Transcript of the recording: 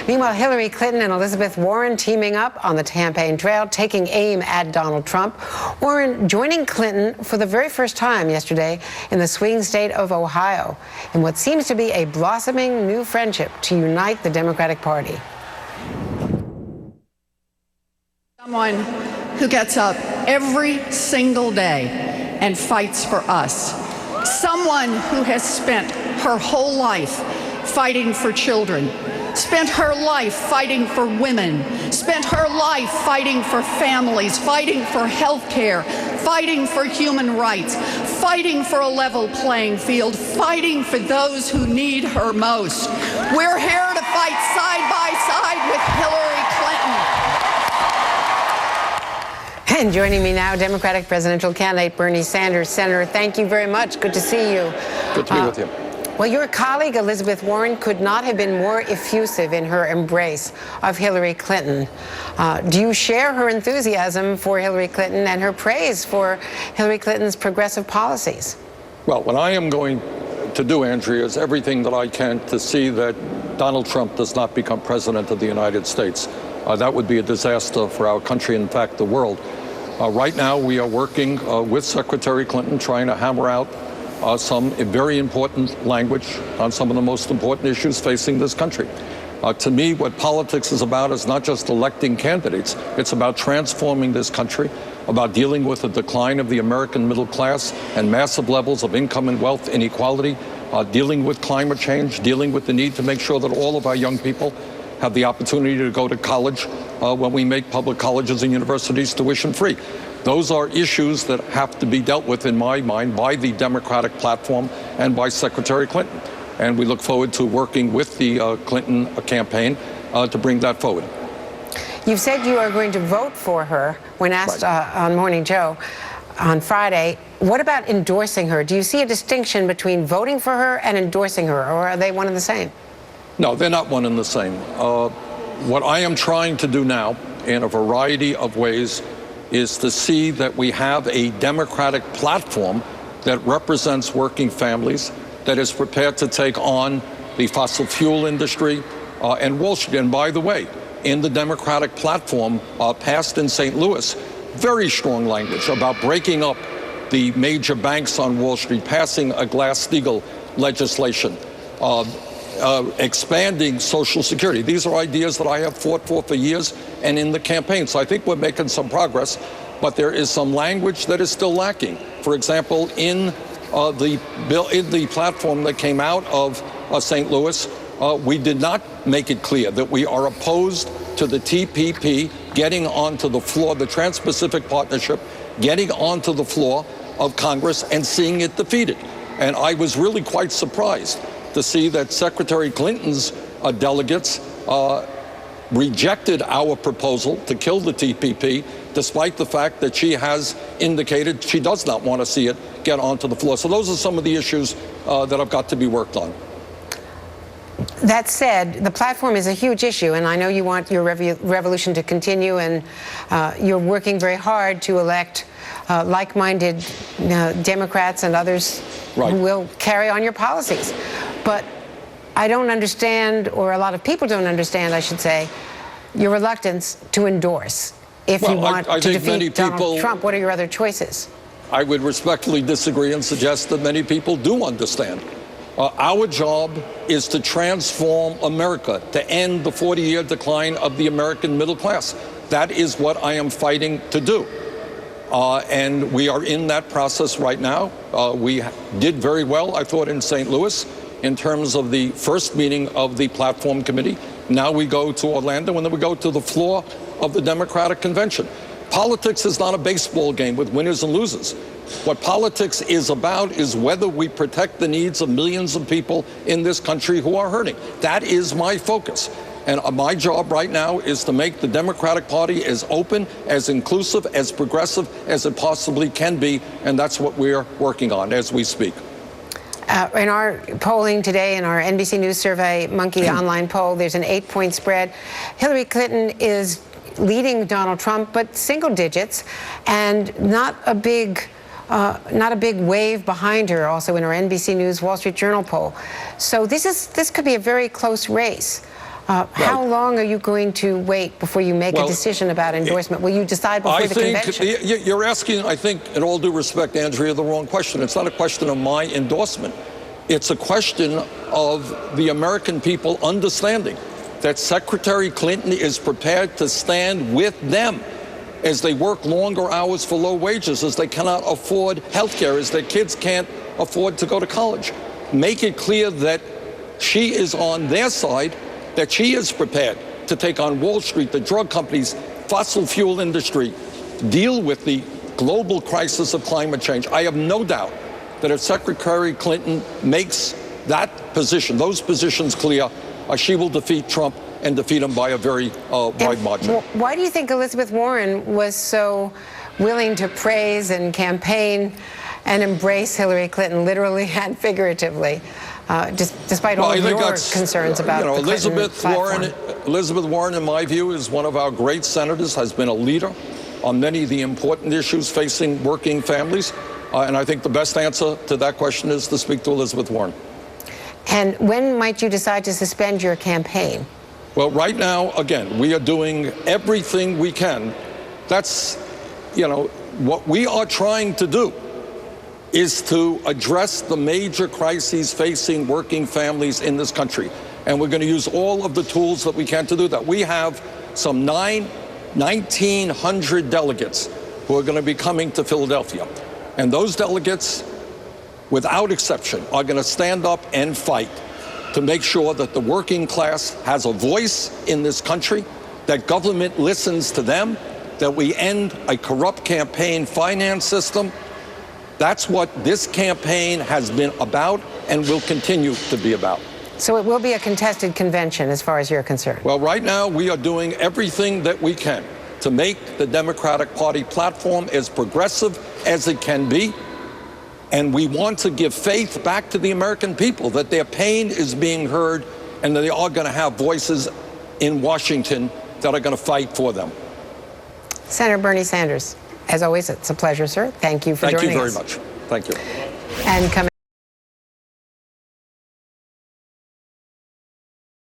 Meanwhile, Hillary Clinton and Elizabeth Warren teaming up on the campaign trail, taking aim at Donald Trump. Warren joining Clinton for the very first time yesterday in the swing state of Ohio in what seems to be a blossoming new friendship to unite the Democratic Party. Someone who gets up every single day and fights for us. Someone who has spent her whole life fighting for children, spent her life fighting for women, spent her life fighting for families, fighting for health care, fighting for human rights, fighting for a level playing field, fighting for those who need her most. We're here to fight side by side with Hillary Clinton. And joining me now, Democratic presidential candidate Bernie Sanders. Senator, thank you very much. Good to see you. Good to be with you. Well, your colleague Elizabeth Warren could not have been more effusive in her embrace of Hillary Clinton. Do you share her enthusiasm for Hillary Clinton and her praise for Hillary Clinton's progressive policies? Well, what I am going to do, Andrea, is everything that I can to see that Donald Trump does not become president of the United States. That would be a disaster for our country, in fact, the world. Right now, we are working with Secretary Clinton, trying to hammer out some very important language on some of the most important issues facing this country. To me, what politics is about is not just electing candidates. It's about transforming this country, about dealing with the decline of the American middle class and massive levels of income and wealth inequality, dealing with climate change, dealing with the need to make sure that all of our young people have the opportunity to go to college when we make public colleges and universities tuition-free. Those are issues that have to be dealt with, in my mind, by the Democratic platform and by Secretary Clinton. And we look forward to working with the Clinton campaign to bring that forward. You've said you are going to vote for her when asked on Morning Joe on Friday. What about endorsing her? Do you see a distinction between voting for her and endorsing her, or are they one and the same? No, they're not one and the same. What I am trying to do now, in a variety of ways, is to see that we have a Democratic platform that represents working families, that is prepared to take on the fossil fuel industry and Wall Street. And by the way, in the Democratic platform passed in St. Louis, very strong language about breaking up the major banks on Wall Street, passing a Glass-Steagall legislation, expanding Social Security. These are ideas that I have fought for years and in the campaign. So I think we're making some progress, but there is some language that is still lacking. For example, in the platform that came out of St. Louis, we did not make it clear that we are opposed to the TPP getting onto the floor, the Trans-Pacific Partnership, getting onto the floor of Congress and seeing it defeated. And I was really quite surprised to see that Secretary Clinton's delegates rejected our proposal to kill the TPP, despite the fact that she has indicated she does not want to see it get onto the floor. So those are some of the issues that have got to be worked on. That said, the platform is a huge issue, and I know you want your revolution to continue, and you're working very hard to elect like-minded Democrats and others who will carry on your policies. But I don't understand, or a lot of people don't understand, I should say, your reluctance to endorse if you want to defeat Donald Trump. What are your other choices? I would respectfully disagree and suggest that many people do understand. Our job is to transform America, to end the 40-year decline of the American middle class. That is what I am fighting to do. And we are in that process right now. We did very well, I thought, in St. Louis in terms of the first meeting of the platform committee. Now we go to Orlando, and then we go to the floor of the Democratic Convention. Politics is not a baseball game with winners and losers. What politics is about is whether we protect the needs of millions of people in this country who are hurting. That is my focus. And my job right now is to make the Democratic Party as open, as inclusive, as progressive as it possibly can be. And that's what we're working on as we speak. In our polling today, in our NBC News Survey Monkey online poll, there's an 8-point spread. Hillary Clinton is leading Donald Trump, but single digits, and not a big wave behind her, also in our NBC News Wall Street Journal poll. So this could be a very close race. How long are you going to wait before you make a decision about endorsement? Will you decide before the convention? You're asking, I think, in all due respect, Andrea, the wrong question. It's not a question of my endorsement. It's a question of the American people understanding that Secretary Clinton is prepared to stand with them as they work longer hours for low wages, as they cannot afford health care, as their kids can't afford to go to college. Make it clear that she is on their side, that she is prepared to take on Wall Street, the drug companies, fossil fuel industry, deal with the global crisis of climate change. I have no doubt that if Secretary Clinton makes that position, those positions clear, she will defeat Trump and defeat him by a very wide margin. Why do you think Elizabeth Warren was so willing to praise and campaign and embrace Hillary Clinton, literally and figuratively, despite all of your concerns about the Elizabeth platform? Elizabeth Warren, in my view, is one of our great senators, has been a leader on many of the important issues facing working families. And I think the best answer to that question is to speak to Elizabeth Warren. And when might you decide to suspend your campaign? Well, right now, again, we are doing everything we can. That's, what we are trying to do is to address the major crises facing working families in this country. And we're going to use all of the tools that we can to do that. We have some 1,900 delegates who are going to be coming to Philadelphia. And those delegates, without exception, are going to stand up and fight to make sure that the working class has a voice in this country, that government listens to them, that we end a corrupt campaign finance system. That's what this campaign has been about and will continue to be about. So it will be a contested convention as far as you're concerned? Well, right now we are doing everything that we can to make the Democratic Party platform as progressive as it can be. And we want to give faith back to the American people that their pain is being heard and that they are going to have voices in Washington that are going to fight for them. Senator Bernie Sanders, as always, it's a pleasure, sir. Thank you for joining us. Thank you very much. Thank you. And coming